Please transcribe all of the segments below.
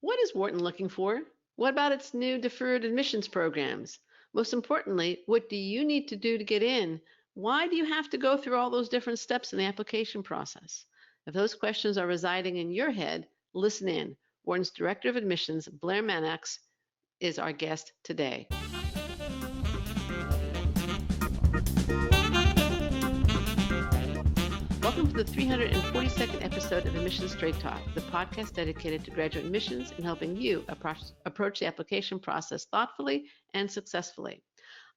What is Wharton looking for? What about its new deferred admissions programs? Most importantly, what do you need to do to get in? Why do you have to go through all those different steps in the application process? If those questions are residing in your head, listen in. Wharton's Director of Admissions, Blair Mannix, is our guest today. Welcome to the 342nd episode of Admissions Straight Talk, the podcast dedicated to graduate admissions and helping you approach the application process thoughtfully and successfully.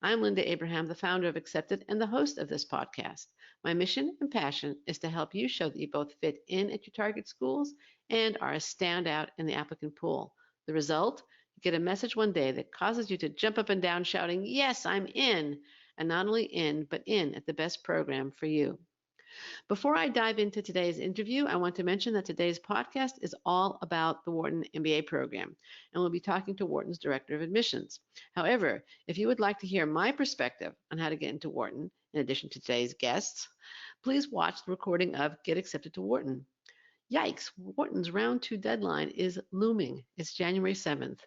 I'm Linda Abraham, the founder of Accepted and the host of this podcast. My mission and passion is to help you show that you both fit in at your target schools and are a standout in the applicant pool. The result? You get a message one day that causes you to jump up and down shouting, "Yes, I'm in!" And not only in, but in at the best program for you. Before I dive into today's interview, I want to mention that today's podcast is all about the Wharton MBA program, and we'll be talking to Wharton's Director of Admissions. However, if you would like to hear my perspective on how to get into Wharton, in addition to today's guests, please watch the recording of Get Accepted to Wharton. Yikes, Wharton's round 2 deadline is looming. It's January 7th.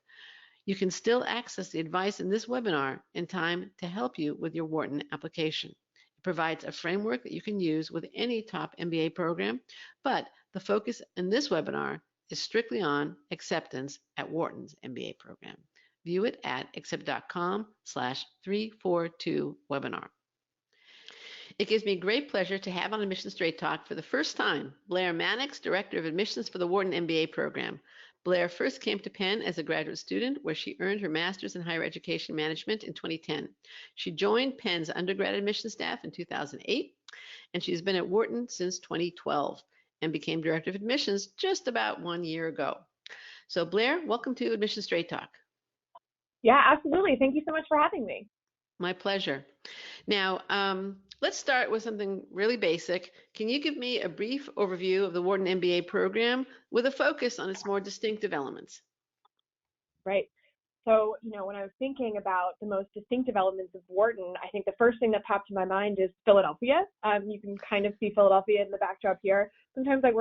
You can still access the advice in this webinar in time to help you with your Wharton application. It provides a framework that you can use with any top MBA program, but the focus in this webinar is strictly on acceptance at Wharton's MBA program. View it at accept.com/342webinar. It gives me great pleasure to have on Admissions Straight Talk for the first time, Blair Mannix, Director of Admissions for the Wharton MBA program. Blair first came to Penn as a graduate student, where she earned her master's in higher education management in 2010. She joined Penn's undergrad admissions staff in 2008, and she's been at Wharton since 2012 and became Director of Admissions just about 1 year ago. So Blair, welcome to Admissions Straight Talk. Yeah, absolutely. Thank you so much for having me. My pleasure. Now, let's start with something really basic. Can you give me a brief overview of the Wharton MBA program with a focus on its more distinctive elements? Right. So, when I was thinking about the most distinctive elements of Wharton, I think the first thing that popped to my mind is Philadelphia. You can kind of see Philadelphia in the backdrop here. Sometimes I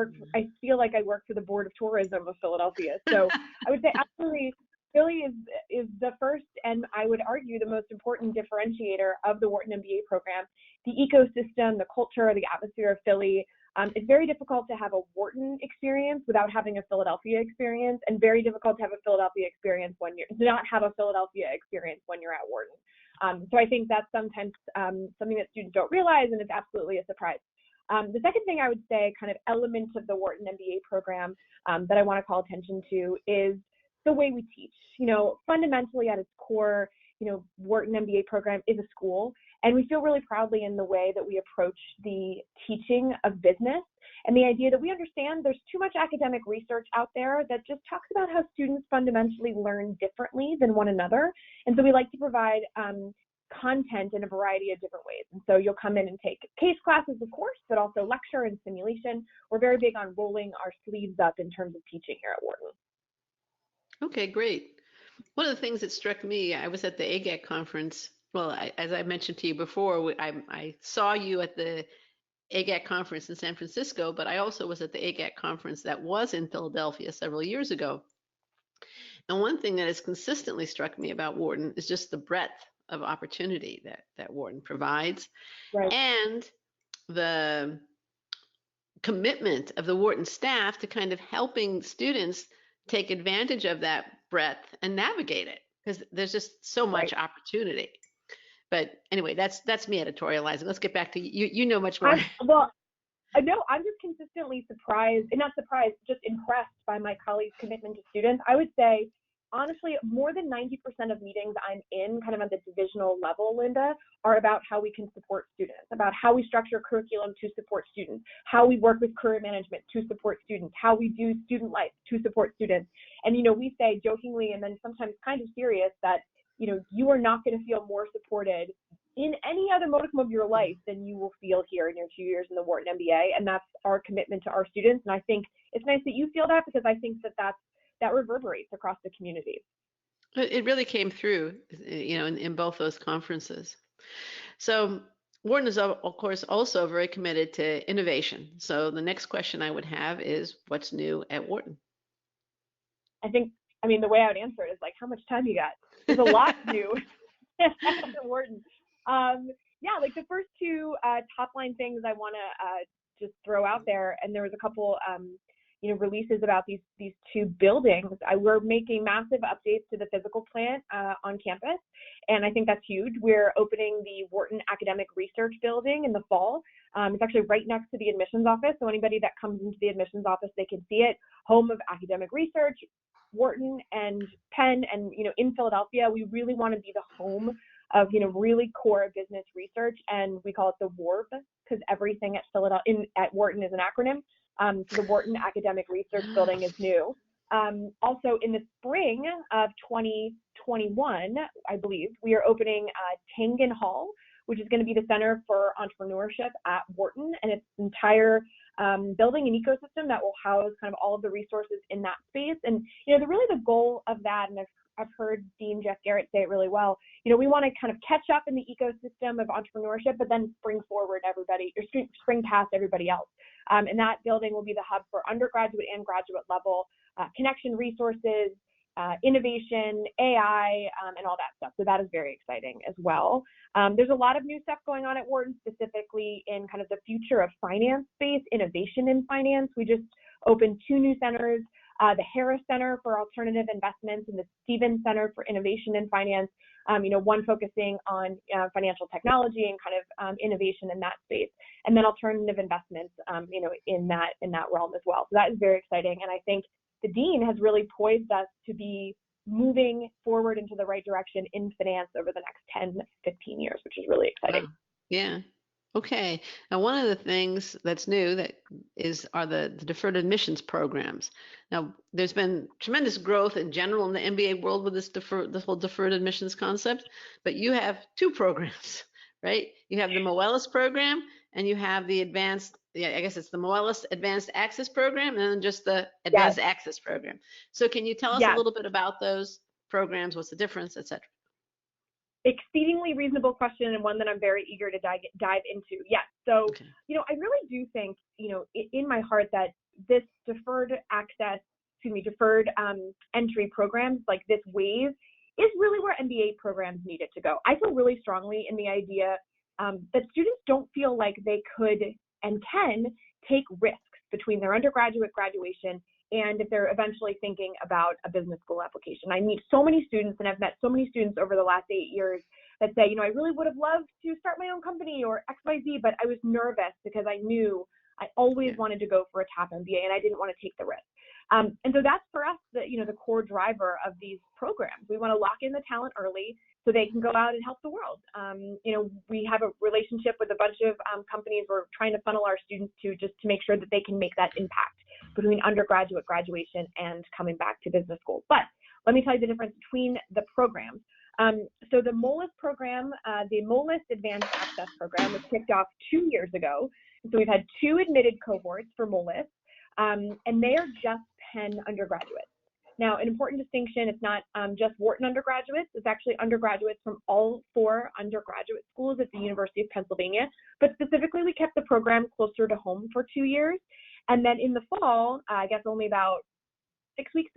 feel like I work for the Board of Tourism of Philadelphia. So I would say absolutely Philly is the first, and I would argue the most important differentiator of the Wharton MBA program. The ecosystem, the culture, the atmosphere of Philly. It's very difficult to have a Wharton experience without having a Philadelphia experience, and very difficult to have a Philadelphia experience not have a Philadelphia experience when you're at Wharton. So I think that's sometimes something that students don't realize, and it's absolutely a surprise. The second thing I would say, kind of element of the Wharton MBA program that I want to call attention to is the way we teach. Fundamentally at its core, Wharton MBA program is a school, and we feel really proudly in the way that we approach the teaching of business, and the idea that we understand there's too much academic research out there that just talks about how students fundamentally learn differently than one another. And so we like to provide content in a variety of different ways. And so you'll come in and take case classes, of course, but also lecture and simulation. We're very big on rolling our sleeves up in terms of teaching here at Wharton. Okay, great. One of the things that struck me, I was at the AGAC conference. Well, as I mentioned to you before, I saw you at the AGAC conference in San Francisco, but I also was at the AGAC conference that was in Philadelphia several years ago. And one thing that has consistently struck me about Wharton is just the breadth of opportunity that Wharton provides, right, and the commitment of the Wharton staff to kind of helping students take advantage of that breadth and navigate it, because there's just so much right. opportunity. But anyway, that's me editorializing. Let's get back to you. You know much more. I'm just consistently surprised, and not surprised, just impressed by my colleagues' commitment to students. I would say, honestly, more than 90% of meetings I'm in, kind of at the divisional level, Linda, are about how we can support students, about how we structure curriculum to support students, how we work with career management to support students, how we do student life to support students. And, we say jokingly and then sometimes kind of serious that, you are not going to feel more supported in any other modicum of your life than you will feel here in your 2 years in the Wharton MBA. And that's our commitment to our students. And I think it's nice that you feel that, because I think that reverberates across the community. It really came through, in both those conferences. So Wharton is, of course, also very committed to innovation. So the next question I would have is, what's new at Wharton? The way I would answer it is like, how much time you got? There's a lot to do at Wharton. Like the first two top line things I want to just throw out there, and there was a couple releases about these two buildings. We're making massive updates to the physical plant on campus, and I think that's huge. We're opening the Wharton Academic Research Building in the fall. It's actually right next to the admissions office, so anybody that comes into the admissions office, they can see it. Home of academic research, Wharton and Penn, and in Philadelphia, we really want to be the home of really core business research, and we call it the WARB because everything at Wharton is an acronym. So the Wharton Academic Research Building is new. Also in the spring of 2021, I believe, we are opening Tangen Hall, which is going to be the Center for Entrepreneurship at Wharton, and its entire building an ecosystem that will house kind of all of the resources in that space. And the goal of that, and I've heard Dean Jeff Garrett say it really well, we want to kind of catch up in the ecosystem of entrepreneurship, but then spring past everybody else. And that building will be the hub for undergraduate and graduate level connection resources, innovation, AI, and all that stuff. So that is very exciting as well. There's a lot of new stuff going on at Wharton, specifically in kind of the future of finance space, innovation in finance. We just opened two new centers, the Harris Center for Alternative Investments and the Stevens Center for Innovation in Finance, one focusing on financial technology and kind of innovation in that space, and then alternative investments, in that realm as well. So that is very exciting. And I think the dean has really poised us to be moving forward into the right direction in finance over the next 10, 15 years, which is really exciting. Wow. Yeah. Okay. Now, one of the things that's new are the deferred admissions programs. Now, there's been tremendous growth in general in the MBA world with this whole deferred admissions concept, but you have two programs, right? You have the Moelis program, and you have the the Moelis Advanced Access Program, and then just the Advanced Access Program. So can you tell us a little bit about those programs? What's the difference, et cetera? Exceedingly reasonable question, and one that I'm very eager to dive into. Yes. So, okay. I really do think, in my heart that this deferred entry programs, like this wave, is really where MBA programs needed to go. I feel really strongly in the idea that students don't feel like they could and can take risks between their undergraduate graduation and if they're eventually thinking about a business school application. I meet so many students, and I've met so many students over the last 8 years that say, I really would have loved to start my own company or XYZ, but I was nervous because I knew I always wanted to go for a top MBA and I didn't want to take the risk. And so that's for us the core driver of these programs. We want to lock in the talent early so they can go out and help the world. We have a relationship with a bunch of companies we're trying to funnel our students to, just to make sure that they can make that impact between undergraduate graduation and coming back to business school. But let me tell you the difference between the programs. So the Moelis program, the Moelis Advance Access Program, was kicked off 2 years ago. So we've had 2 admitted cohorts for Moelis, and they are just Penn undergraduates. Now, an important distinction, it's not just Wharton undergraduates, it's actually undergraduates from all 4 undergraduate schools at the University of Pennsylvania, but specifically we kept the program closer to home for 2 years. And then in the fall, I guess only about 8 weeks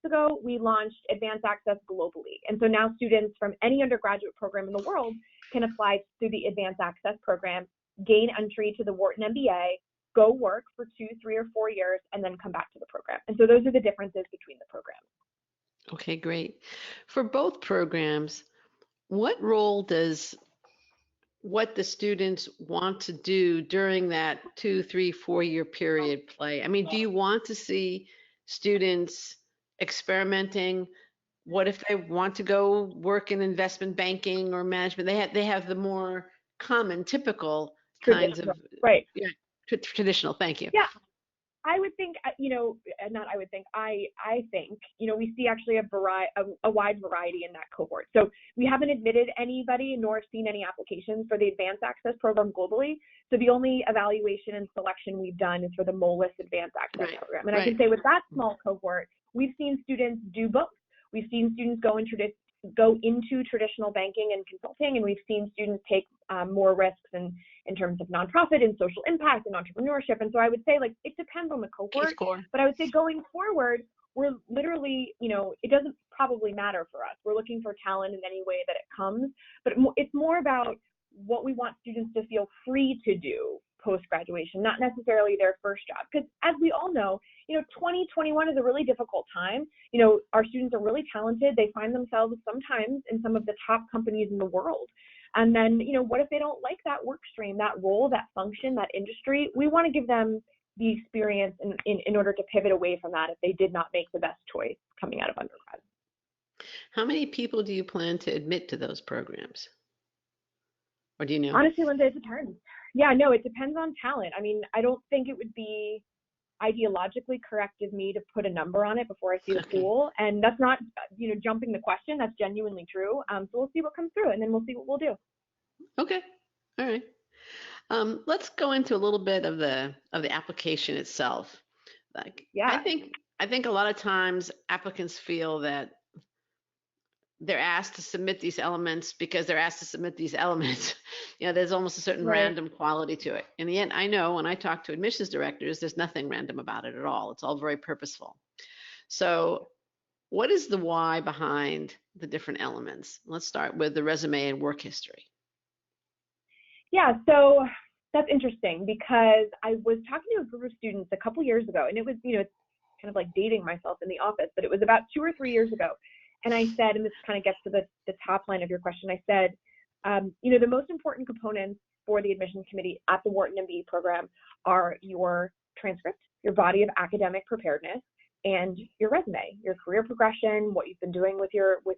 ago, we launched Advanced Access globally. And so now students from any undergraduate program in the world can apply through the Advanced Access program, gain entry to the Wharton MBA, go work for 2, 3, or 4 years, and then come back to the program. And so those are the differences between the programs. Okay, great. For both programs, what role does what the students want to do during that 2, 3, 4 year period play? I mean, do you want to see students experimenting? What if they want to go work in investment banking or management? They have the more common, typical kinds of traditional. Thank you. Yeah, I would think, I think, we see actually a wide variety in that cohort. So we haven't admitted anybody nor seen any applications for the Advanced Access Program globally. So the only evaluation and selection we've done is for the Moelis Advanced Access Program. And I can say with that small cohort, we've seen students do both. We've seen students go into traditional banking and consulting, and we've seen students take more risks in terms of nonprofit and social impact and entrepreneurship. And so I would say, it depends on the cohort, but I would say going forward, we're literally, it doesn't probably matter for us. We're looking for talent in any way that it comes, but it's more about what we want students to feel free to do post-graduation, not necessarily their first job. Because as we all know, 2021 is a really difficult time. Our students are really talented. They find themselves sometimes in some of the top companies in the world. And then, what if they don't like that work stream, that role, that function, that industry? We want to give them the experience in order to pivot away from that if they did not make the best choice coming out of undergrad. How many people do you plan to admit to those programs? Or do you know? Honestly, Linda, it depends. Yeah, no, it depends on talent. I mean, I don't think it would be ideologically correct of me to put a number on it before I see the pool. And that's not, jumping the question. That's genuinely true. So we'll see what comes through, and then we'll see what we'll do. Okay. All right. Let's go into a little bit of the application itself. I think a lot of times applicants feel that they're asked to submit these elements because they're asked to submit these elements. There's almost a certain random quality to it. In the end, I know when I talk to admissions directors, there's nothing random about it at all. It's all very purposeful. So what is the why behind the different elements? Let's start with the resume and work history. Yeah, so that's interesting because I was talking to a group of students a couple years ago, and it was, it's kind of like dating myself in the office, but it was about 2 or 3 years ago. And I said, and this kind of gets to the top line of your question, I said, the most important components for the admissions committee at the Wharton MBA program are your transcript, your body of academic preparedness, and your resume, your career progression, what you've been doing with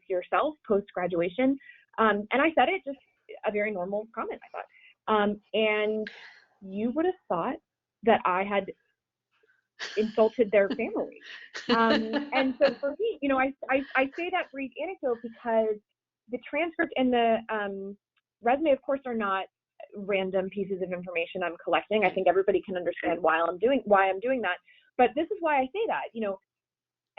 yourself post-graduation. And I said it just a very normal comment, I thought. And you would have thought that I had insulted their family. And so for me, I say that brief anecdote because the transcript and the resume, of course, are not random pieces of information I'm collecting. I think everybody can understand why I'm doing that. But this is why I say that.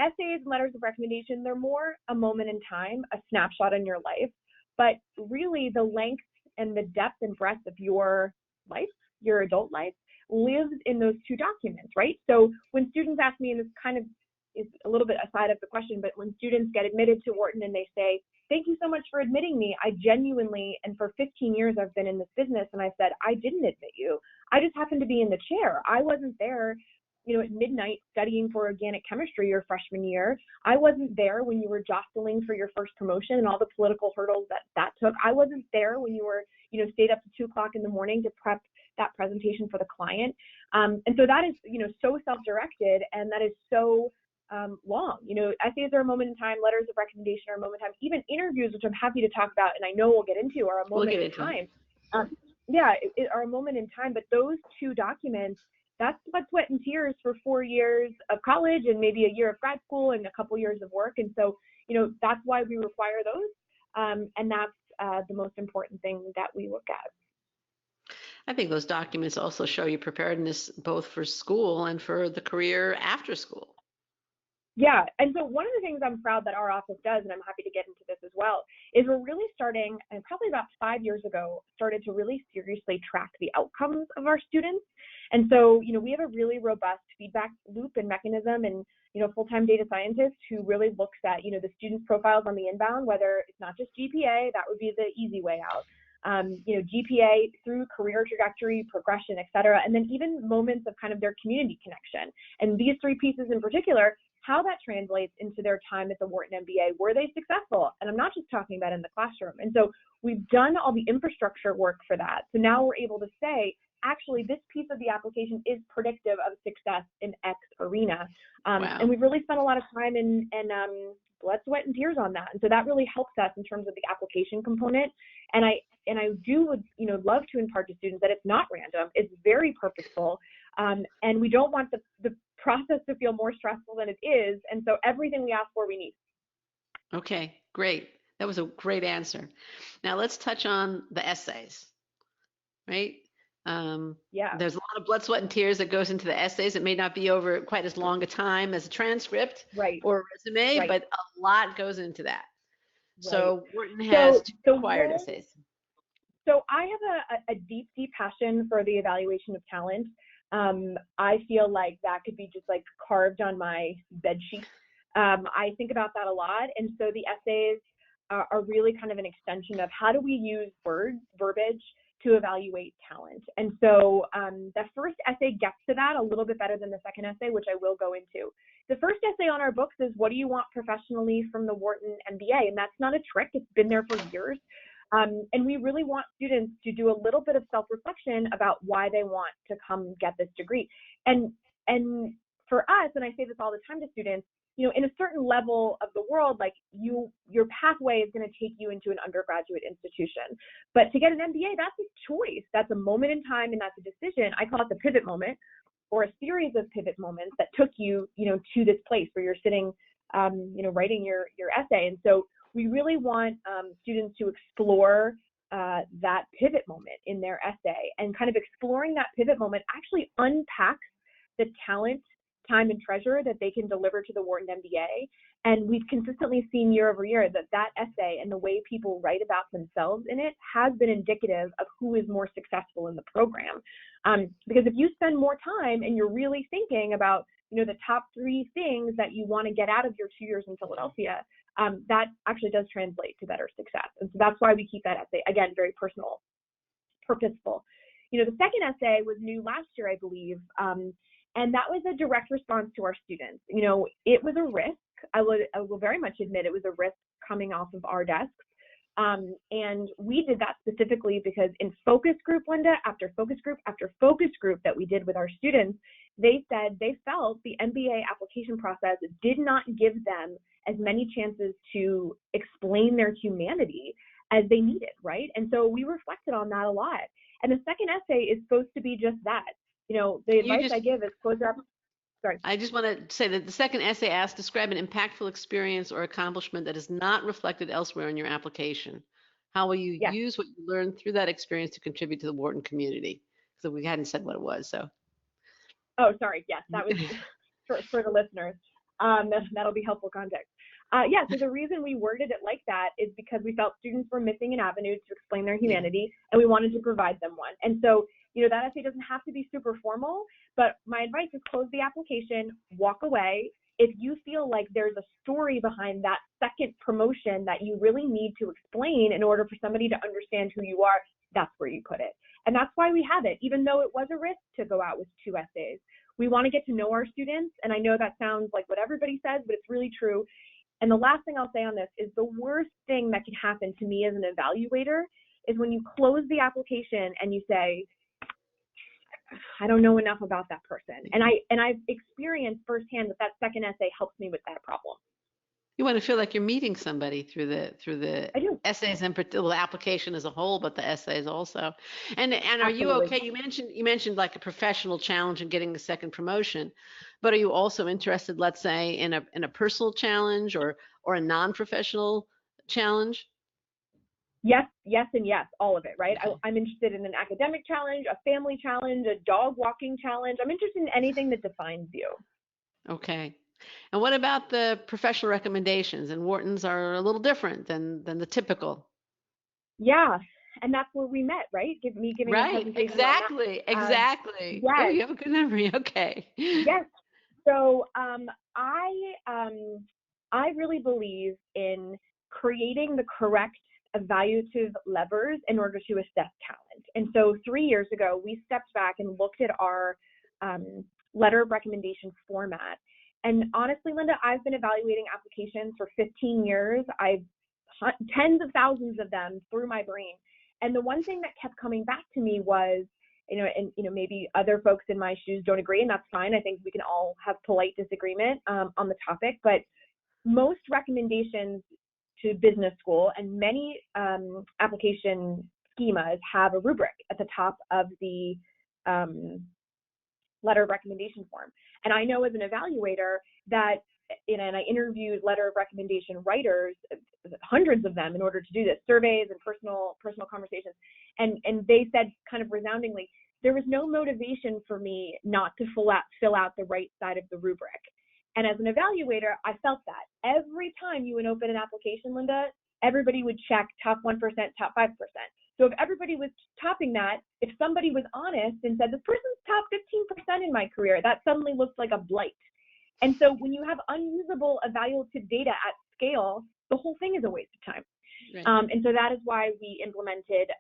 Essays and letters of recommendation, they're more a moment in time, a snapshot in your life. But really, the length and the depth and breadth of your life, your adult life, lives in those two documents, right? So when students ask me, and this kind of is a little bit aside of the question, but when students get admitted to Wharton and they say, thank you so much for admitting me, I genuinely, and for 15 years I've been in this business, and I said, I didn't admit you. I just happened to be in the chair. I wasn't there, at midnight studying for organic chemistry your freshman year. I wasn't there when you were jostling for your first promotion and all the political hurdles that took. I wasn't there when you were, stayed up to 2 o'clock in the morning to prep that presentation for the client. And so that is, so self-directed, and that is so long. Essays are a moment in time, letters of recommendation are a moment in time, even interviews, which I'm happy to talk about, and I know we'll get into, are a moment in time. Are a moment in time, but those two documents, that's blood, sweat, and tears for 4 years of college and maybe a year of grad school and a couple years of work. And so, that's why we require those. And that's the most important thing that we look at. I think those documents also show you preparedness both for school and for the career after school. Yeah, and so one of the things I'm proud that our office does, and I'm happy to get into this as well, is we're really starting, and probably about 5 years ago, started to really seriously track the outcomes of our students. And so, we have a really robust feedback loop and mechanism, and, full-time data scientist who really looks at, the students' profiles on the inbound, whether it's not just GPA, that would be the easy way out. GPA through career trajectory, progression, et cetera, and then even moments of kind of their community connection. And these 3 pieces in particular, how that translates into their time at the Wharton MBA. Were they successful? And I'm not just talking about in the classroom. And so we've done all the infrastructure work for that. So now we're able to say, actually, this piece of the application is predictive of success in X arena. Wow. And we've really spent a lot of time and blood, sweat, and tears on that. And so that really helps us in terms of the application component. And I do, love to impart to students that it's not random. It's very purposeful. And we don't want the process to feel more stressful than it is. And so everything we ask for, we need. Okay, great. That was a great answer. Now let's touch on the essays, right? There's a lot of blood, sweat, and tears that goes into the essays. It may not be over quite as long a time as a transcript or a resume, but a lot goes into that. Right. So Wharton has 2 required essays. So I have a deep, deep passion for the evaluation of talent. I feel like that could be just like carved on my bed sheet. I think about that a lot. And so the essays are really kind of an extension of how do we use verbiage to evaluate talent. And so the first essay gets to that a little bit better than the second essay, which I will go into. The first essay on our books is, what do you want professionally from the Wharton MBA? And that's not a trick. It's been there for years. And we really want students to do a little bit of self-reflection about why they want to come get this degree. And for us, and I say this all the time to students, in a certain level of the world, like your pathway is going to take you into an undergraduate institution. But to get an MBA, that's a choice. That's a moment in time, and that's a decision. I call it the pivot moment, or a series of pivot moments that took you, to this place where you're sitting, writing your essay. And so we really want students to explore that pivot moment in their essay, and kind of exploring that pivot moment actually unpacks the talent, time, and treasure that they can deliver to the Wharton MBA. And we've consistently seen year over year that essay and the way people write about themselves in it has been indicative of who is more successful in the program. Because if you spend more time and you're really thinking about, the top 3 things that you want to get out of your 2 years in Philadelphia, that actually does translate to better success. And so that's why we keep that essay, again, very personal, purposeful. The second essay was new last year, I believe. And that was a direct response to our students. It was a risk. I will very much admit it was a risk coming off of our desks. And we did that specifically because in focus group, Linda, after focus group after focus group that we did with our students, they said they felt the MBA application process did not give them as many chances to explain their humanity as they needed, right? And so we reflected on that a lot. And the second essay is supposed to be just that. The advice I give is close up. Sorry. I just want to say that the second essay asks, describe an impactful experience or accomplishment that is not reflected elsewhere in your application. How will you use what you learned through that experience to contribute to the Wharton community? So we hadn't said what it was, so. Oh, sorry. Yes, that was for the listeners. That'll be helpful context. So the reason we worded it like that is because we felt students were missing an avenue to explain their humanity, and we wanted to provide them one. And so, that essay doesn't have to be super formal, but my advice is close the application, walk away. If you feel like there's a story behind that second promotion that you really need to explain in order for somebody to understand who you are, that's where you put it. And that's why we have it, even though it was a risk to go out with 2 essays. We want to get to know our students, and I know that sounds like what everybody says, but it's really true. And the last thing I'll say on this is the worst thing that can happen to me as an evaluator is when you close the application and you say, I don't know enough about that person. And I've experienced firsthand that second essay helps me with that problem. You want to feel like you're meeting somebody through the essays and the application as a whole, but the essays also. And are you okay? You mentioned like a professional challenge and getting the second promotion, but are you also interested, let's say, in a personal challenge or a non-professional challenge? Yes, and yes, all of it, right? Okay. I'm interested in an academic challenge, a family challenge, a dog walking challenge. I'm interested in anything that defines you. Okay. And what about the professional recommendations? And Wharton's are a little different than the typical. Yeah, and that's where we met, right? Giving right, a presentation. Exactly. Yes. Oh, you have a good memory. Okay. Yes. So I really believe in creating the correct evaluative levers in order to assess talent. And so 3 years ago, we stepped back and looked at our letter of recommendation format. And honestly, Linda, I've been evaluating applications for 15 years. I've tens of thousands of them through my brain. And the one thing that kept coming back to me was, maybe other folks in my shoes don't agree, and that's fine. I think we can all have polite disagreement on the topic, but most recommendations to business school and many application schemas have a rubric at the top of the letter of recommendation form. And I know as an evaluator that, and I interviewed letter of recommendation writers, hundreds of them, in order to do this, surveys and personal conversations. And they said kind of resoundingly, there was no motivation for me not to fill out the right side of the rubric. And as an evaluator, I felt that every time you would open an application, Linda, everybody would check top 1%, top 5%. So if everybody was topping that, if somebody was honest and said, this person's top 15% in my career, that suddenly looked like a blight. And so when you have unusable evaluative data at scale, the whole thing is a waste of time. Right. And so that is why we implemented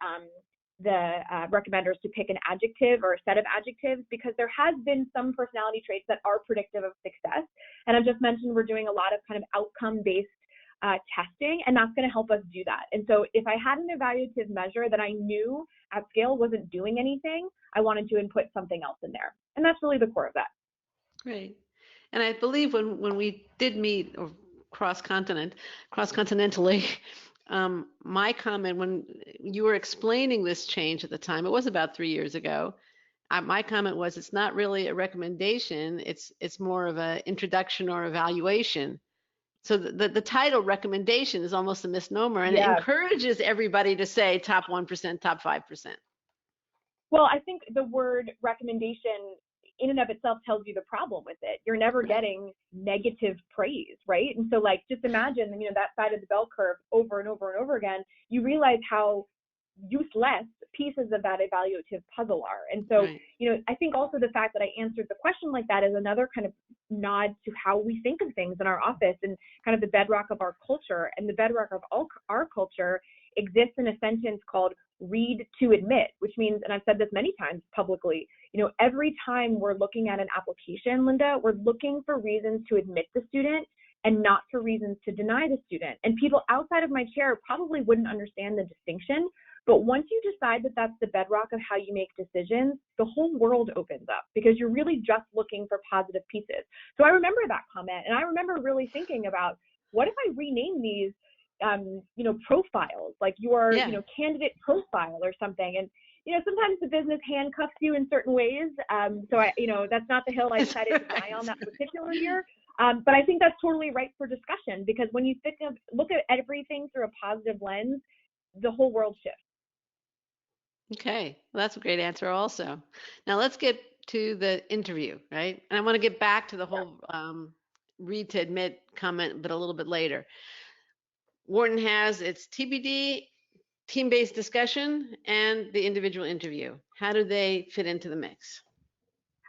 the recommenders to pick an adjective or a set of adjectives, because there has been some personality traits that are predictive of success. And I've just mentioned we're doing a lot of kind of outcome-based testing, and that's going to help us do that. And so if I had an evaluative measure that I knew at scale wasn't doing anything, I wanted to input something else in there. And that's really the core of that. Great. And I believe when we did meet or cross-continentally, my comment when you were explaining this change at the time, it was about 3 years ago. My comment was, it's not really a recommendation. It's more of an introduction or evaluation. So the title recommendation is almost a misnomer, and it encourages everybody to say top 1%, top 5%. Well, I think the word recommendation in and of itself tells you the problem with it. You're never getting negative praise, right? And so like, just imagine, that side of the bell curve over and over and over again, you realize how useless pieces of that evaluative puzzle are. And so, I think also the fact that I answered the question like that is another kind of nod to how we think of things in our office and kind of the bedrock of our culture. And the bedrock of our culture exists in a sentence called read to admit, which means, and I've said this many times publicly, every time we're looking at an application, Linda, we're looking for reasons to admit the student and not for reasons to deny the student. And people outside of my chair probably wouldn't understand the distinction, but once you decide that that's the bedrock of how you make decisions, the whole world opens up because you're really just looking for positive pieces. So I remember that comment, and I remember really thinking about, what if I rename these profiles, like your, candidate profile or something. And, sometimes the business handcuffs you in certain ways. So that's not the hill I decided to die on that particular year. But I think that's totally right for discussion, because when you look at everything through a positive lens, the whole world shifts. Okay, well, that's a great answer also. Now let's get to the interview, right? And I want to get back to the whole read to admit comment, but a little bit later. Wharton has its TBD, team-based discussion, and the individual interview. How do they fit into the mix?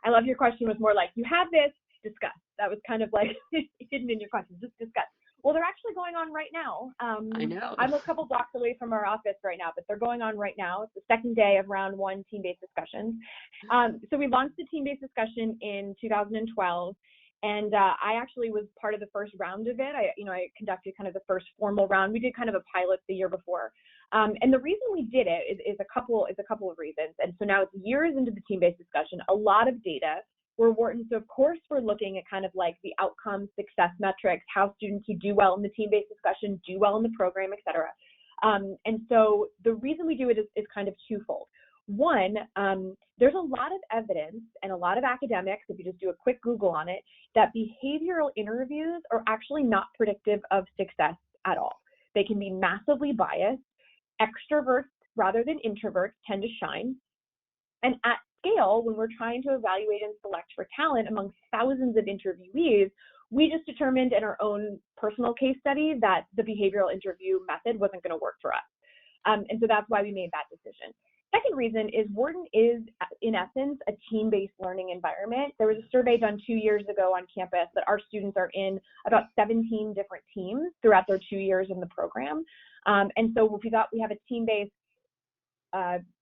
I love your question was more like, you have this, discuss. That was kind of like hidden in your question, just discuss. Well, they're actually going on right now. I know. I'm a couple blocks away from our office right now, but they're going on right now. It's the second day of round one team-based discussions. So we launched the team-based discussion in 2012. And I actually was part of the first round of it. I conducted kind of the first formal round. We did kind of a pilot the year before. And the reason we did it is a couple of reasons. And so now it's years into the team-based discussion, a lot of data. We're Wharton, so of course we're looking at kind of like the outcome success metrics, how students who do well in the team-based discussion do well in the program, et cetera. And so the reason we do it is kind of twofold. One, there's a lot of evidence and a lot of academics, if you just do a quick Google on it, that behavioral interviews are actually not predictive of success at all. They can be massively biased. Extroverts rather than introverts tend to shine. And at scale, when we're trying to evaluate and select for talent among thousands of interviewees, we just determined in our own personal case study that the behavioral interview method wasn't going to work for us. And so that's why we made that decision. Second reason is Wharton is, in essence, a team-based learning environment. There was a survey done 2 years ago on campus that our students are in about 17 different teams throughout their 2 years in the program. And so we thought we have a team-based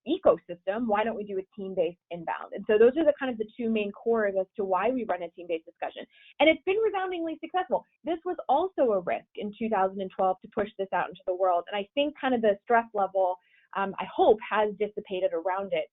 ecosystem, why don't we do a team-based inbound? And so those are the kind of the two main cores as to why we run a team-based discussion. And it's been resoundingly successful. This was also a risk in 2012 to push this out into the world. And I think kind of the stress level, I hope, has dissipated around it.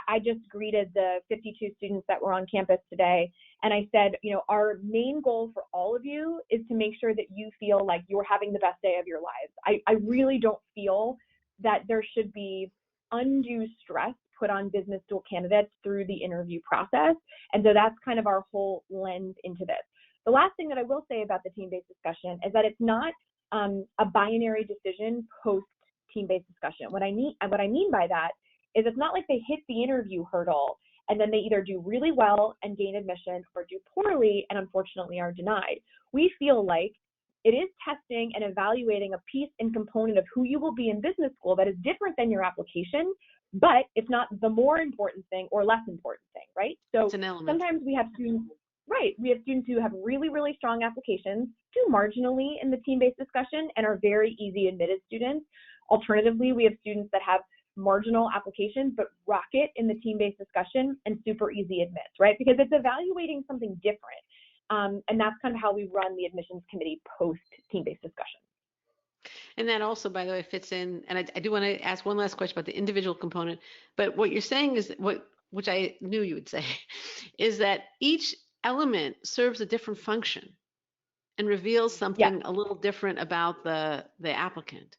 I just greeted the 52 students that were on campus today, and I said, our main goal for all of you is to make sure that you feel like you're having the best day of your lives. I really don't feel that there should be undue stress put on business dual candidates through the interview process. And so that's kind of our whole lens into this. The last thing that I will say about the team-based discussion is that it's not a binary decision post team-based discussion. What I mean by that is it's not like they hit the interview hurdle and then they either do really well and gain admission or do poorly and unfortunately are denied. We feel like it is testing and evaluating a piece and component of who you will be in business school that is different than your application, but it's not the more important thing or less important thing, right? So sometimes we have students, Right. We have students who have really, really strong applications, do marginally in the team-based discussion, and are very easy admitted students. Alternatively, we have students that have marginal applications but rocket in the team-based discussion and super easy admits, right? Because it's evaluating something different. And that's kind of how we run the admissions committee post team-based discussion. And that also, by the way, fits in, and I do want to ask one last question about the individual component, but what you're saying is, which I knew you would say, is that each element serves a different function and reveals something a little different about the applicant.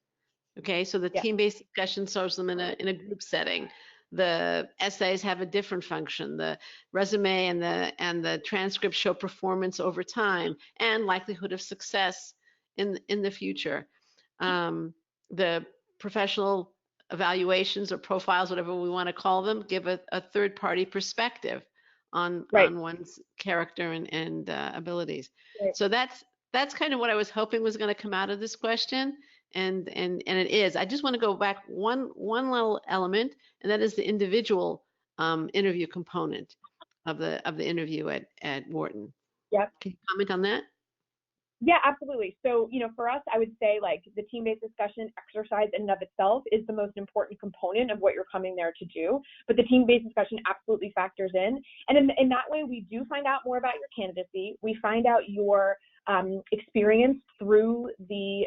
Okay, so the team-based discussion serves them in a group setting. The essays have a different function. The resume and the transcript show performance over time and likelihood of success in the future. The professional evaluations or profiles, whatever we want to call them, give a third-party perspective on one's character and abilities. Right. So that's kind of what I was hoping was going to come out of this question, and it is. I just want to go back one little element, and that is the individual interview component of the interview at Wharton. Yep. Can you comment on that? Yeah, absolutely. So, for us, I would say like the team-based discussion exercise in and of itself is the most important component of what you're coming there to do. But the team-based discussion absolutely factors in. And in that way, we do find out more about your candidacy. We find out your experience through the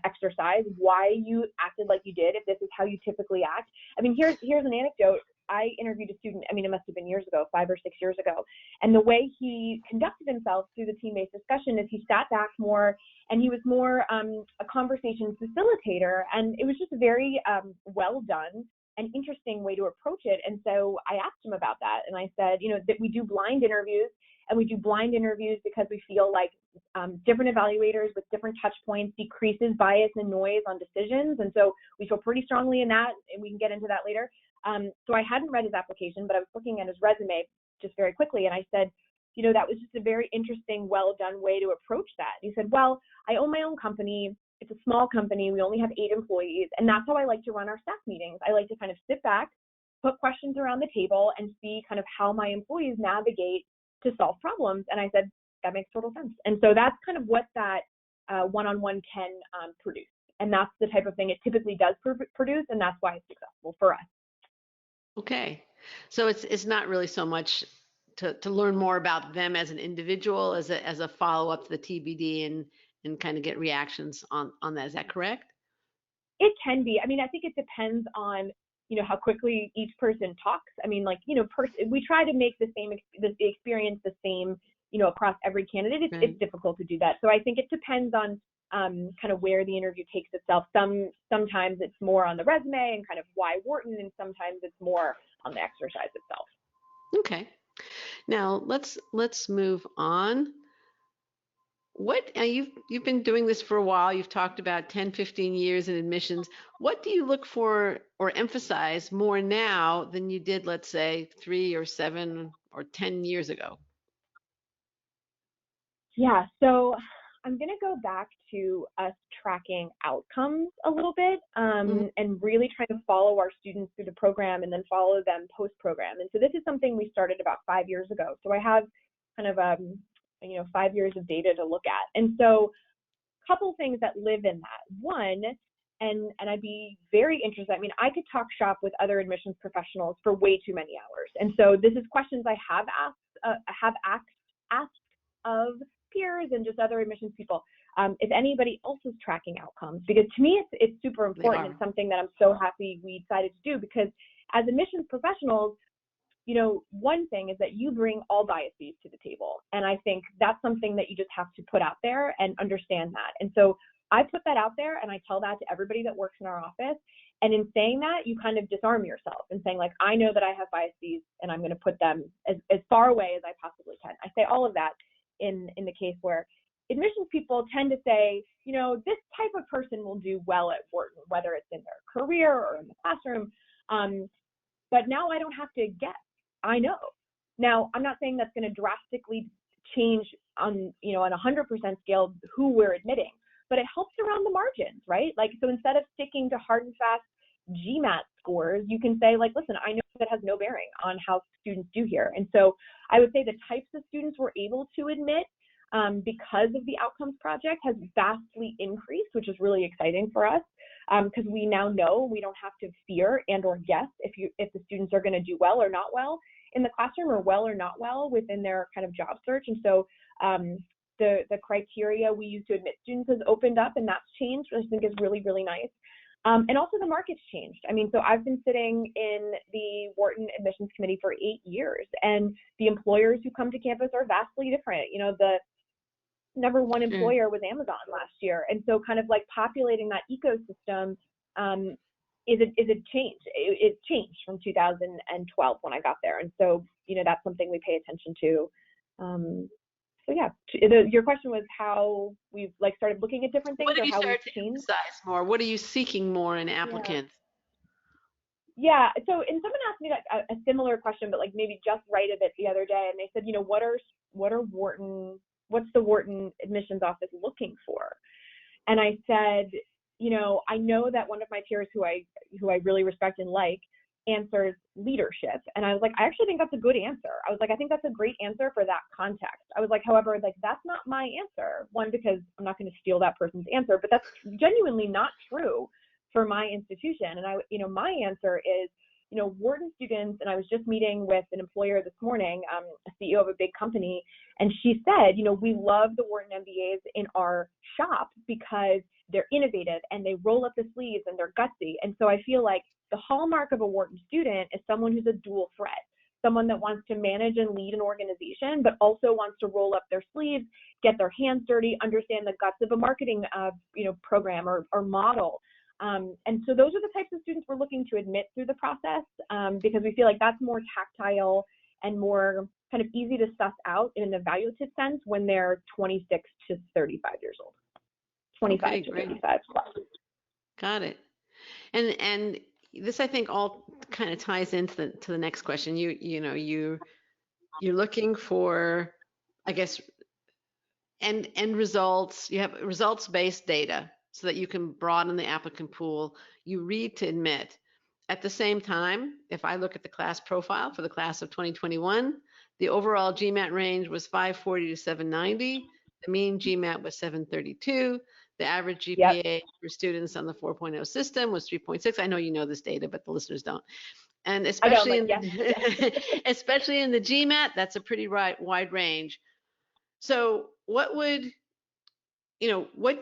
exercise, why you acted like you did, if this is how you typically act. I mean, here's an anecdote. I interviewed a student, it must have been years ago, 5 or 6 years ago. And the way he conducted himself through the team-based discussion is he sat back more and he was more a conversation facilitator. And it was just a very well done and interesting way to approach it. And so I asked him about that. And I said, that we do blind interviews, and we do blind interviews because we feel like different evaluators with different touch points decreases bias and noise on decisions. And so we feel pretty strongly in that, and we can get into that later. So I hadn't read his application, but I was looking at his resume just very quickly. And I said, that was just a very interesting, well-done way to approach that. And he said, well, I own my own company. It's a small company. We only have 8 employees. And that's how I like to run our staff meetings. I like to kind of sit back, put questions around the table, and see kind of how my employees navigate to solve problems. And I said, that makes total sense. And so that's kind of what that one-on-one can produce. And that's the type of thing it typically does produce, and that's why it's successful for us. Okay. So it's not really so much to learn more about them as an individual as a follow-up to the TBD and kind of get reactions on that. Is that correct? It can be. I think it depends on how quickly each person talks. We try to make the experience the same, across every candidate. It's difficult to do that. So I think it depends on kind of where the interview takes itself. Sometimes it's more on the resume and kind of why Wharton, and sometimes it's more on the exercise itself. Okay. Now let's move on. You've been doing this for a while. You've talked about 10, 15 years in admissions. What do you look for or emphasize more now than you did, let's say, 3 or 7 or 10 years ago? Yeah, so I'm going to go back to us tracking outcomes a little bit and really trying to follow our students through the program and then follow them post-program. And so this is something we started about 5 years ago. So I have kind of 5 years of data to look at. And so a couple things that live in that. One, and I'd be very interested, I could talk shop with other admissions professionals for way too many hours. And so this is questions I have asked of peers and just other admissions people, if anybody else is tracking outcomes, because to me it's super important. It's something that I'm so happy we decided to do, because as admissions professionals, one thing is that you bring all biases to the table, and I think that's something that you just have to put out there and understand that. And so I put that out there, and I tell that to everybody that works in our office. And in saying that, you kind of disarm yourself and saying, like, I know that I have biases, and I'm going to put them as far away as I possibly can. I say all of that in the case where admissions people tend to say, this type of person will do well at Wharton, whether it's in their career or in the classroom. But now I don't have to guess. I know. Now, I'm not saying that's going to drastically change on a 100% scale who we're admitting, but it helps around the margins, right? Like, so instead of sticking to hard and fast GMAT scores, you can say like, listen, I know that has no bearing on how students do here. And so I would say the types of students we're able to admit because of the outcomes project has vastly increased, which is really exciting for us because we now know we don't have to fear and or guess if the students are going to do well or not well in the classroom or well or not well within their kind of job search. And so the criteria we use to admit students has opened up, and that's changed, which I think is really, really nice. And also the market's changed. I mean, so I've been sitting in the Wharton admissions committee for 8 years, and the employers who come to campus are vastly different. You know, the number one employer was Amazon last year. And so kind of like populating that ecosystem is a change. It changed from 2012 when I got there. And so, you know, that's something we pay attention to. So yeah, your question was how we've like started looking at different things. What have you how started we've to changed? emphasize more? What are you seeking more in applicants? Yeah. So, and someone asked me like a similar question, but like maybe just right of it the other day, and they said, you know, what's the Wharton admissions office looking for? And I said, you know, I know that one of my peers who I really respect and like answers leadership. And I was like, I actually think that's a good answer. I was like, I think that's a great answer for that context. I was like, however, like that's not my answer. One, because I'm not going to steal that person's answer, but that's genuinely not true for my institution. And you know, my answer is, you know, Wharton students, and I was just meeting with an employer this morning, a CEO of a big company, and she said, you know, we love the Wharton MBAs in our shop because they're innovative and they roll up the sleeves and they're gutsy. And so I feel like the hallmark of a Wharton student is someone who's a dual threat, someone that wants to manage and lead an organization, but also wants to roll up their sleeves, get their hands dirty, understand the guts of a marketing, you know, program or model. And so those are the types of students we're looking to admit through the process because we feel like that's more tactile and more kind of easy to suss out in an evaluative sense when they're 26 to 35 years old, 25 to 35 plus. Got it. And this, I think, all kind of ties into the next question. You're looking for, I guess, end results. You have results-based data so that you can broaden the applicant pool. You read to admit. At the same time, if I look at the class profile for the class of 2021, the overall GMAT range was 540 to 790. The mean GMAT was 732. The average GPA for students on the 4.0 system was 3.6. I know you know this data, but the listeners don't. And especially especially in the GMAT, that's a pretty wide range. So what do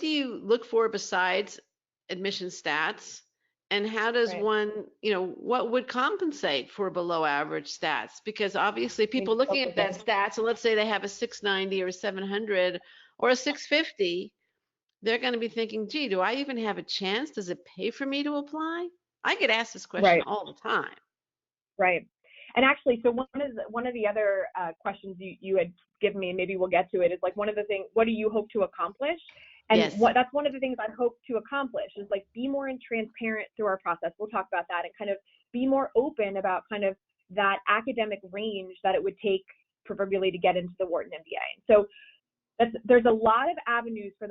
you look for besides admission stats? And how does one, what would compensate for below average stats? Because obviously people looking at that stats, and let's say they have a 690 or a 700 or a 650, they're going to be thinking, gee, do I even have a chance? Does it pay for me to apply? I get asked this question all the time. Right. And actually, so one of the other questions you had given me, and maybe we'll get to it, is like one of the things, what do you hope to accomplish? And that's one of the things I hope to accomplish is like be more transparent through our process. We'll talk about that and kind of be more open about kind of that academic range that it would take proverbially to get into the Wharton MBA. So there's a lot of avenues for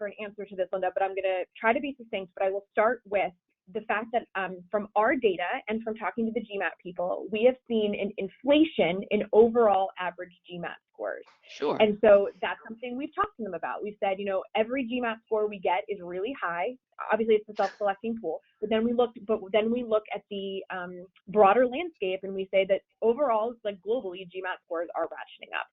an answer to this, Linda, but I'm going to try to be succinct, but I will start with the fact that from our data and from talking to the GMAT people, we have seen an inflation in overall average GMAT scores. Sure. And so that's something we've talked to them about. We've said, every GMAT score we get is really high. Obviously, it's a self-selecting pool. But then we look at the broader landscape and we say that overall, like globally, GMAT scores are ratcheting up.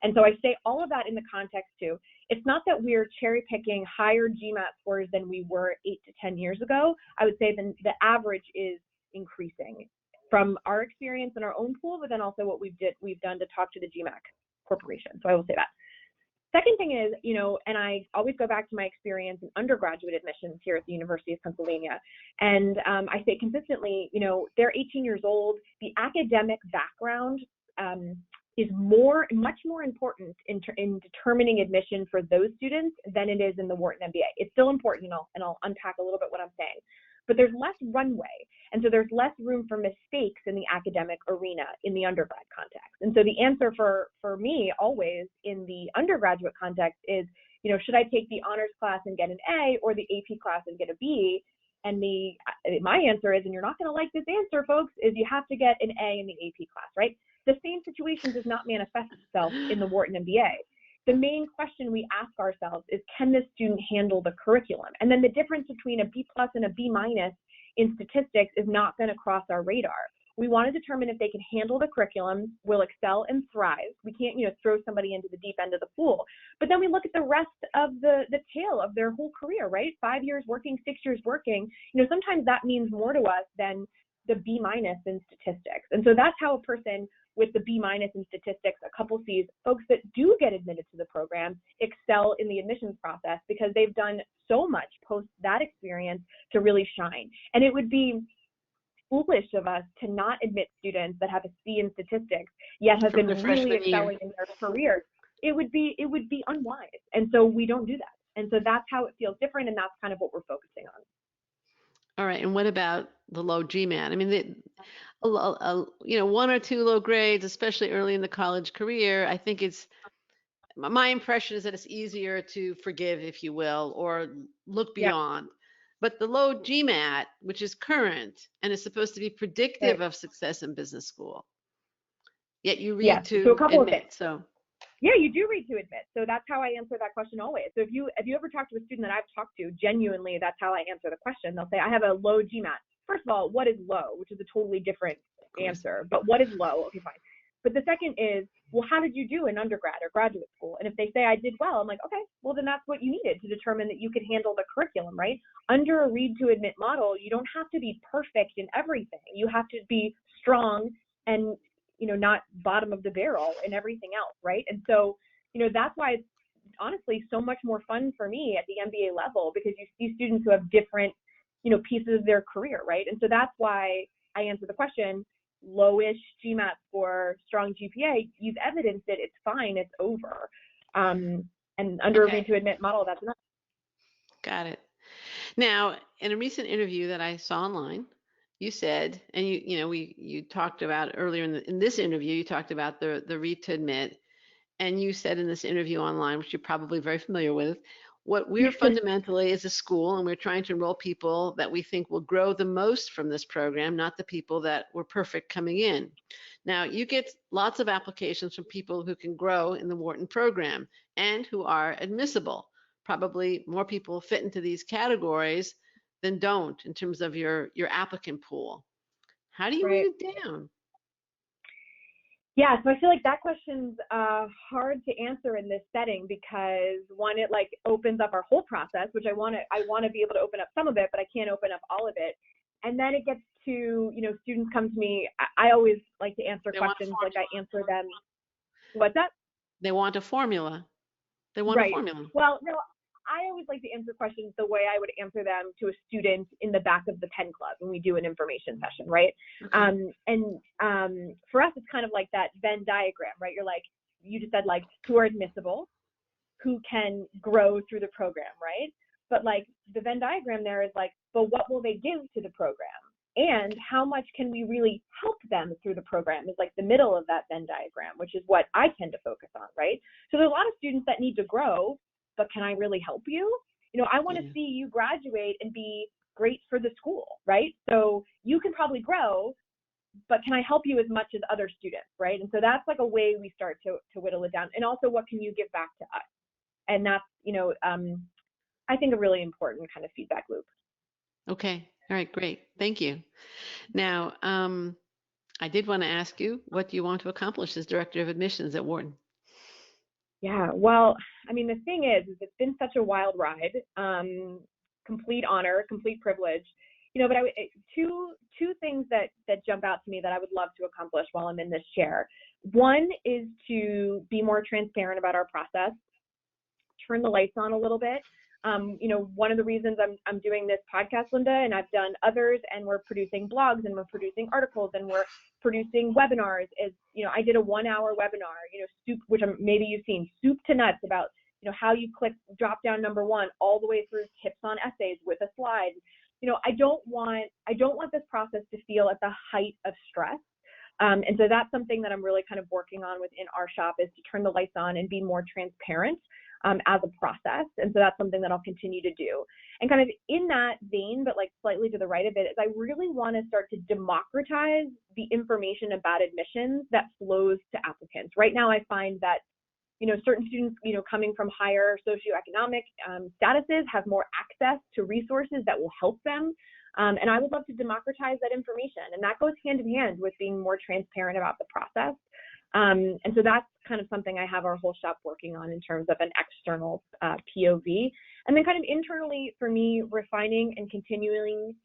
And so I say all of that in the context too. It's not that we're cherry picking higher GMAT scores than we were 8 to 10 years ago. I would say the average is increasing from our experience in our own pool, but then also what we've done to talk to the GMAT Corporation. So I will say that. Second thing is, and I always go back to my experience in undergraduate admissions here at the University of Pennsylvania. And I say consistently, they're 18 years old. The academic background is much more important in determining admission for those students than it is in the Wharton MBA. It's still important, and I'll unpack a little bit what I'm saying, but there's less runway. And so there's less room for mistakes in the academic arena in the undergrad context. And so the answer for me always in the undergraduate context is, should I take the honors class and get an A or the AP class and get a B? And my answer is, and you're not going to like this answer, folks, is you have to get an A in the AP class, right? The same situation does not manifest itself in the Wharton MBA. The main question we ask ourselves is, can this student handle the curriculum? And then the difference between a B+ and a B- in statistics is not going to cross our radar. We want to determine if they can handle the curriculum, will excel and thrive. We can't, throw somebody into the deep end of the pool. But then we look at the rest of the tail of their whole career, right? 5 years working, 6 years working. Sometimes that means more to us than the B- in statistics. And so that's how a person with the B- in statistics, a couple Cs, folks that do get admitted to the program excel in the admissions process because they've done so much post that experience to really shine. And it would be foolish of us to not admit students that have a C in statistics yet have been really excelling in their careers. It would be unwise. And so we don't do that. And so that's how it feels different, and that's kind of what we're focusing on. All right. And what about the low GMAT? I mean, one or two low grades, especially early in the college career, I think my impression is that it's easier to forgive, if you will, or look beyond. Yeah. But the low GMAT, which is current and is supposed to be predictive of success in business school, yet you read to so a couple admit. Of things. So. Yeah, you do read to admit. So that's how I answer that question always. So if you ever talk to a student that I've talked to, genuinely, that's how I answer the question. They'll say, I have a low GMAT. First of all, what is low? Which is a totally different answer. But what is low? Okay, fine. But the second is, well, how did you do in undergrad or graduate school? And if they say I did well, I'm like, okay, well, then that's what you needed to determine that you could handle the curriculum, right? Under a read to admit model, you don't have to be perfect in everything. You have to be strong and, not bottom of the barrel in everything else, right? And so, that's why it's honestly so much more fun for me at the MBA level, because you see students who have different, pieces of their career, right? And so that's why I answer the question, lowish GMAT for strong GPA, you've evidenced it, it's fine, it's over. And under a read to admit model, that's enough. Got it. Now, in a recent interview that I saw online, you said, and you talked about earlier in this interview, you talked about the read to admit, and you said in this interview online, which you're probably very familiar with, what we're fundamentally is a school, and we're trying to enroll people that we think will grow the most from this program, not the people that were perfect coming in. Now, you get lots of applications from people who can grow in the Wharton program and who are admissible. Probably more people fit into these categories than don't in terms of your applicant pool. How do you read it down? Yeah, so I feel like that question's hard to answer in this setting because one, it opens up our whole process, which I want to be able to open up some of it, but I can't open up all of it. And then it gets to, students come to me. I always like to answer questions like I answer them. What's that? They want a formula. They want a formula. Well, no, I always like to answer questions the way I would answer them to a student in the back of the Pen Club when we do an information session, right? Okay. For us, it's kind of like that Venn diagram, right? You just said who are admissible, who can grow through the program, right? But the Venn diagram there is but what will they give to the program? And how much can we really help them through the program is the middle of that Venn diagram, which is what I tend to focus on, right? So there's a lot of students that need to grow, but can I really help you? I want to see you graduate and be great for the school, right? So you can probably grow, but can I help you as much as other students, right? And so that's a way we start to whittle it down. And also, what can you give back to us? And that's, I think a really important kind of feedback loop. Okay. All right. Great. Thank you. Now, I did want to ask you, what do you want to accomplish as Director of Admissions at Wharton? Yeah, well, I mean, the thing is it's been such a wild ride, complete honor, complete privilege, but two things that jump out to me that I would love to accomplish while I'm in this chair. One is to be more transparent about our process, turn the lights on a little bit. One of the reasons I'm doing this podcast, Linda, and I've done others, and we're producing blogs and we're producing articles and we're producing webinars is, I did a 1-hour webinar, which maybe you've seen, soup to nuts about, how you click drop down number 1 all the way through tips on essays with a slide. I don't want this process to feel at the height of stress. And so that's something that I'm really kind of working on within our shop, is to turn the lights on and be more transparent. as a process. And so that's something that I'll continue to do. And kind of in that vein, but like slightly to the right of it, is I really want to start to democratize the information about admissions that flows to applicants. Right now, I find that certain students, coming from higher socioeconomic statuses have more access to resources that will help them. And I would love to democratize that information. And that goes hand in hand with being more transparent about the process. And so that's kind of something I have our whole shop working on in terms of an external POV. And then kind of internally for me, refining and continuing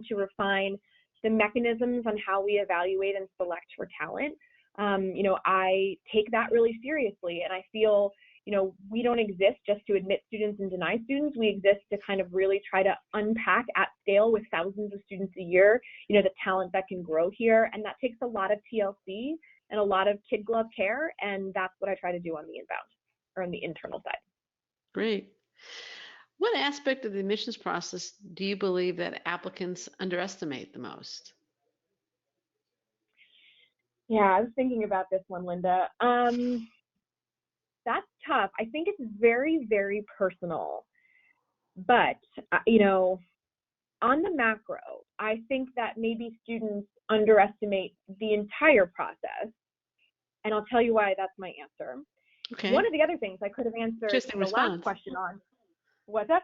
to refine the mechanisms on how we evaluate and select for talent. I take that really seriously, and I feel, we don't exist just to admit students and deny students. We exist to kind of really try to unpack at scale with thousands of students a year, the talent that can grow here. And that takes a lot of TLC and a lot of kid glove care. And that's what I try to do on the inbound or on the internal side. Great. What aspect of the admissions process do you believe that applicants underestimate the most? Yeah, I was thinking about this one, Linda. That's tough. I think it's very, very personal. But, on the macro, I think that maybe students underestimate the entire process. And I'll tell you why that's my answer. Okay. One of the other things I could have answered the last question on. What's that?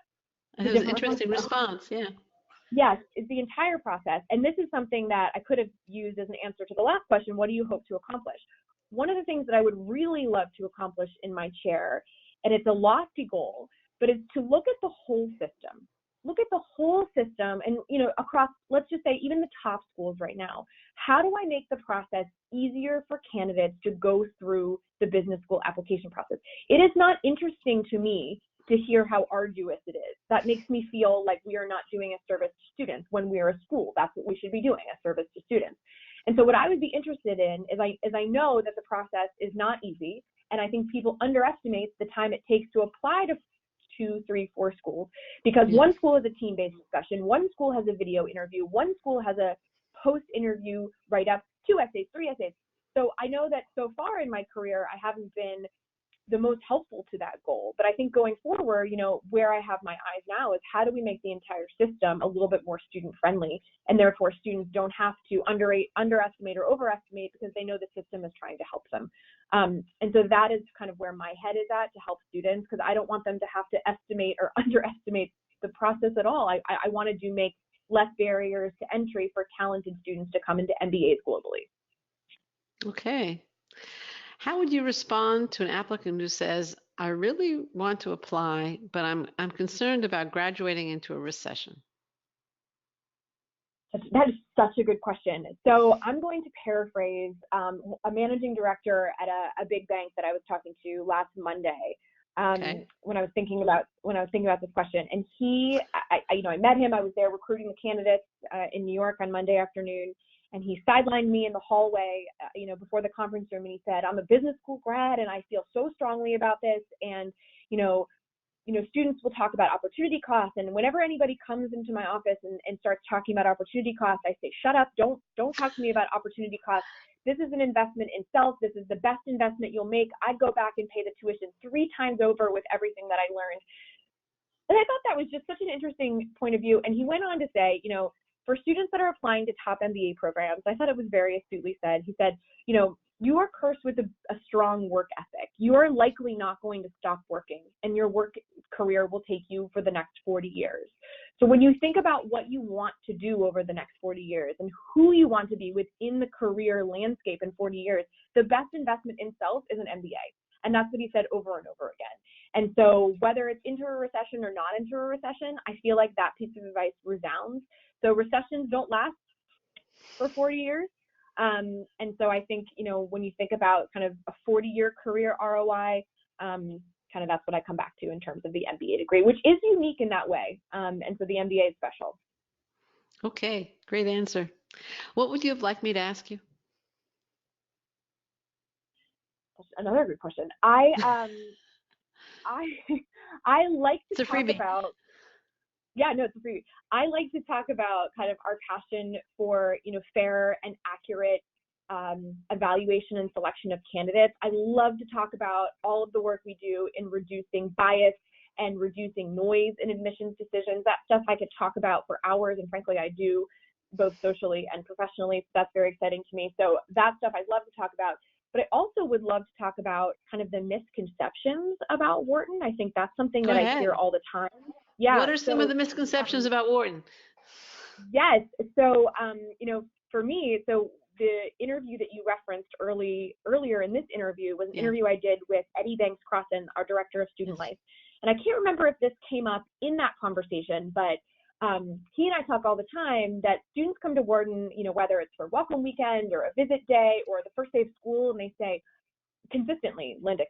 It was an interesting response, yeah. Yes, it's the entire process. And this is something that I could have used as an answer to the last question. What do you hope to accomplish? One of the things that I would really love to accomplish in my chair, and it's a lofty goal, but it's to look at the whole system. Look at the whole system and, across, let's just say, even the top schools right now. How do I make the process easier for candidates to go through the business school application process? It is not interesting to me to hear how arduous it is. That makes me feel like we are not doing a service to students when we are a school. That's what we should be doing, a service to students. And so what I would be interested in is I know that the process is not easy, and I think people underestimate the time it takes to apply to 2, 3, 4 schools, because one school has a team-based discussion, one school has a video interview, one school has a post-interview write-up, 2 essays, 3 essays. So I know that so far in my career, I haven't been the most helpful to that goal. But I think going forward, where I have my eyes now is how do we make the entire system a little bit more student friendly, and therefore students don't have to underestimate or overestimate because they know the system is trying to help them. And so that is kind of where my head is at, to help students, because I don't want them to have to estimate or underestimate the process at all. I wanted to make less barriers to entry for talented students to come into MBAs globally. Okay. How would you respond to an applicant who says, I really want to apply, but I'm concerned about graduating into a recession? That is such a good question. So I'm going to paraphrase a managing director at a big bank that I was talking to last Monday when I was thinking about this question. And I met him. I was there recruiting the candidates in New York on Monday afternoon. And he sidelined me in the hallway, before the conference room, and he said, I'm a business school grad, and I feel so strongly about this. And, students will talk about opportunity costs. And whenever anybody comes into my office and starts talking about opportunity costs, I say, shut up, don't talk to me about opportunity costs. This is an investment in self. This is the best investment you'll make. I'd go back and pay the tuition 3 times over with everything that I learned. And I thought that was just such an interesting point of view. And he went on to say, for students that are applying to top MBA programs, I thought it was very astutely said. He said, you are cursed with a strong work ethic. You are likely not going to stop working, and your work career will take you for the next 40 years. So when you think about what you want to do over the next 40 years and who you want to be within the career landscape in 40 years, the best investment in self is an MBA. And that's what he said over and over again. And so whether it's into a recession or not into a recession, I feel like that piece of advice resounds. So recessions don't last for 40 years. And so I think, when you think about kind of a 40-year career ROI, kind of that's what I come back to in terms of the MBA degree, which is unique in that way. And so the MBA is special. Okay, great answer. What would you have liked me to ask you? That's another good question. I like to talk about. Yeah, no, it's a freebie. I like to talk about kind of our passion for, fair and accurate evaluation and selection of candidates. I love to talk about all of the work we do in reducing bias and reducing noise in admissions decisions. That stuff I could talk about for hours, and frankly, I do both socially and professionally. So that's very exciting to me. So that stuff I'd love to talk about. But I also would love to talk about kind of the misconceptions about Wharton. I think that's something that I hear all the time. Yeah. What are some of the misconceptions about Wharton? Yes. So, for me, so the interview that you referenced earlier in this interview was an interview I did with Eddie Banks-Crossan, our director of student life. And I can't remember if this came up in that conversation, but he and I talk all the time that students come to Wharton, whether it's for welcome weekend or a visit day or the first day of school, and they say consistently, Linda,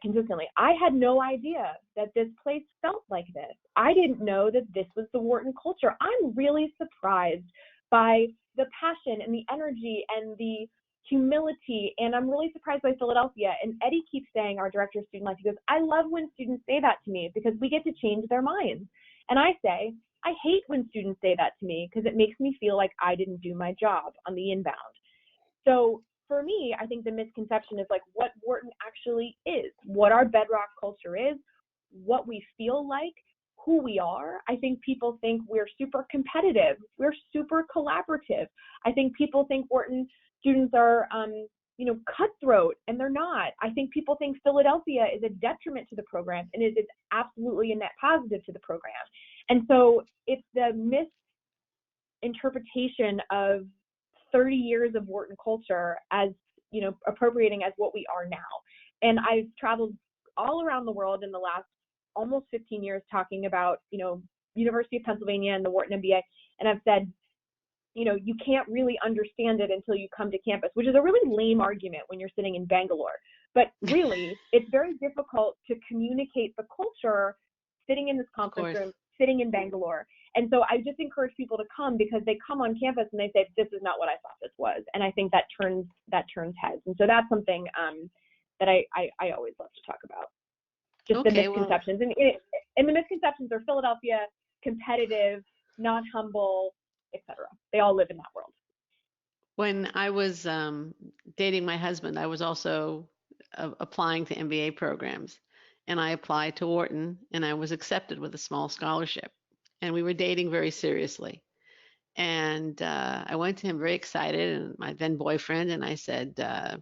I had no idea that this place felt like this. I didn't know that this was the Wharton culture. I'm really surprised by the passion and the energy and the humility, and I'm really surprised by Philadelphia. And Eddie keeps saying, our director of student life, he goes, I love when students say that to me because we get to change their minds. And I say, I hate when students say that to me because it makes me feel like I didn't do my job on the inbound. So for me, I think the misconception is like what Wharton actually is, what our bedrock culture is, what we feel like, who we are. I think people think we're super competitive. We're super collaborative. I think people think Wharton students are, cutthroat, and they're not. I think people think Philadelphia is a detriment to the program, and it is absolutely a net positive to the program. And so it's the misinterpretation of 30 years of Wharton culture as, appropriating as what we are now. And I've traveled all around the world in the last almost 15 years talking about, University of Pennsylvania and the Wharton MBA. And I've said, you can't really understand it until you come to campus, which is a really lame argument when you're sitting in Bangalore. But really, it's very difficult to communicate the culture sitting in this conference room, sitting in Bangalore. And so I just encourage people to come because they come on campus and they say, this is not what I thought this was. And I think that turns heads. And so that's something that I always love to talk about. Just the misconceptions. And the misconceptions are Philadelphia, competitive, not humble, etc. They all live in that world. When I was dating my husband, I was also applying to MBA programs. And I applied to Wharton, and I was accepted with a small scholarship. And we were dating very seriously. And I went to him very excited, and my then boyfriend, and I said, oh,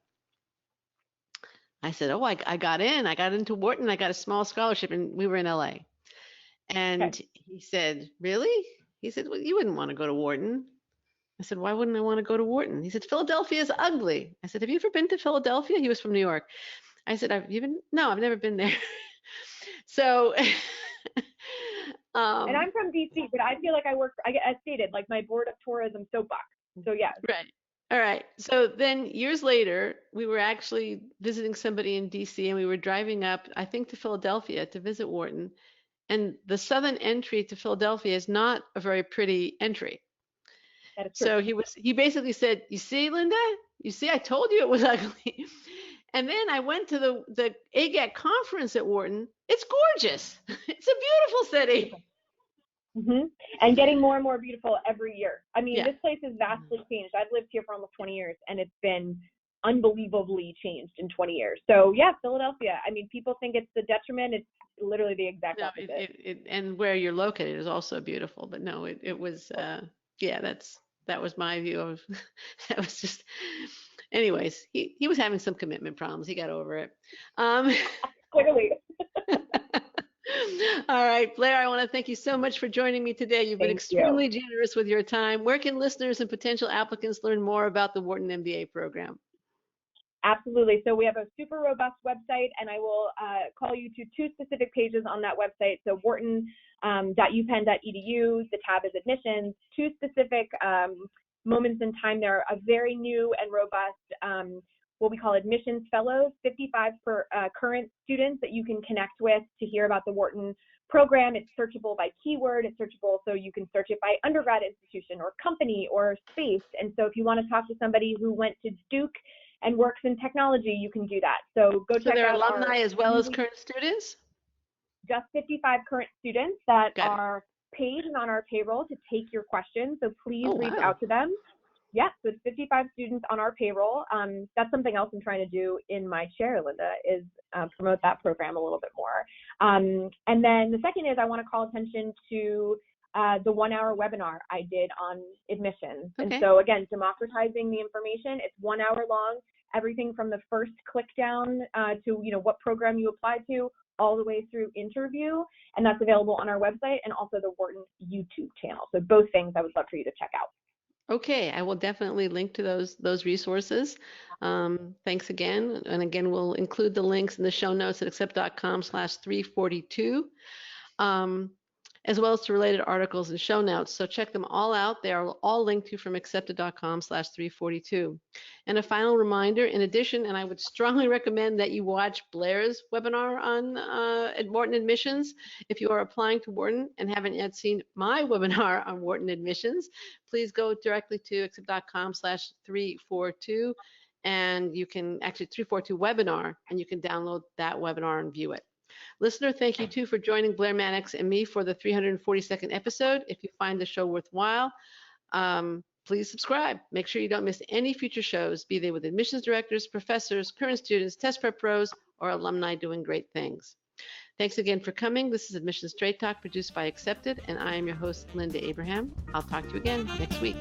I got in. I got into Wharton. I got a small scholarship, and we were in LA. And he said, really? He said, well, you wouldn't want to go to Wharton. I said, why wouldn't I want to go to Wharton? He said, Philadelphia is ugly. I said, have you ever been to Philadelphia? He was from New York. I said, no, I've never been there. So, and I'm from DC, but I feel like as stated, like my board of tourism soapbox. So yeah. Right. All right. So then years later, we were actually visiting somebody in DC, and we were driving up, I think, to Philadelphia to visit Wharton. And the southern entry to Philadelphia is not a very pretty entry. That is true. So he basically said, you see, Linda, I told you it was ugly. And then I went to the AGAT conference at Wharton. It's gorgeous. It's a beautiful city. Mm-hmm. And getting more and more beautiful every year. I mean, This place has vastly changed. I've lived here for almost 20 years, and it's been unbelievably changed in 20 years. So yeah, Philadelphia. I mean, people think it's the detriment. It's literally the exact opposite. And where you're located is also beautiful. But no, it was, that was my view of, that was just, anyways, he was having some commitment problems. He got over it. Clearly. All right, Blair, I want to thank you so much for joining me today. You've been extremely generous with your time. Where can listeners and potential applicants learn more about the Wharton MBA program? Absolutely. So we have a super robust website, and I will call you to two specific pages on that website. So wharton.upenn.edu, the tab is admissions, two specific moments in time there, a very new and robust what we call admissions fellows, 55 current students that you can connect with to hear about the Wharton program. It's searchable by keyword. It's searchable so you can search it by undergrad institution or company or space. And so if you want to talk to somebody who went to Duke and works in technology, you can do that. So go check out. So they're alumni as well as current students? Just 55 current students that are paid and on our payroll to take your questions. So please reach out to them. Yeah, so it's 55 students on our payroll. That's something else I'm trying to do in my chair, Linda, is promote that program a little bit more. And then the second is I want to call attention to the 1-hour webinar I did on admissions. Okay. And so again, democratizing the information. It's 1 hour long, everything from the first click down to what program you apply to, all the way through interview, and that's available on our website and also the Wharton YouTube channel. So both things I would love for you to check out. Okay, I will definitely link to those resources. Thanks again. And again, we'll include the links in the show notes at accept.com/342. As well as to related articles and show notes. So check them all out. They are all linked to from accepted.com/342. And a final reminder, in addition, and I would strongly recommend that you watch Blair's webinar on Wharton admissions. If you are applying to Wharton and haven't yet seen my webinar on Wharton admissions, please go directly to accept.com/342, and you can actually 342 webinar, and you can download that webinar and view it. Listener, thank you too for joining Blair Mannix and me for the 342nd episode. If you find the show worthwhile, please subscribe. Make sure you don't miss any future shows, be they with admissions directors, professors, current students, test prep pros, or alumni doing great things. Thanks again for coming. This is Admissions Straight Talk produced by Accepted, and I am your host, Linda Abraham. I'll talk to you again next week.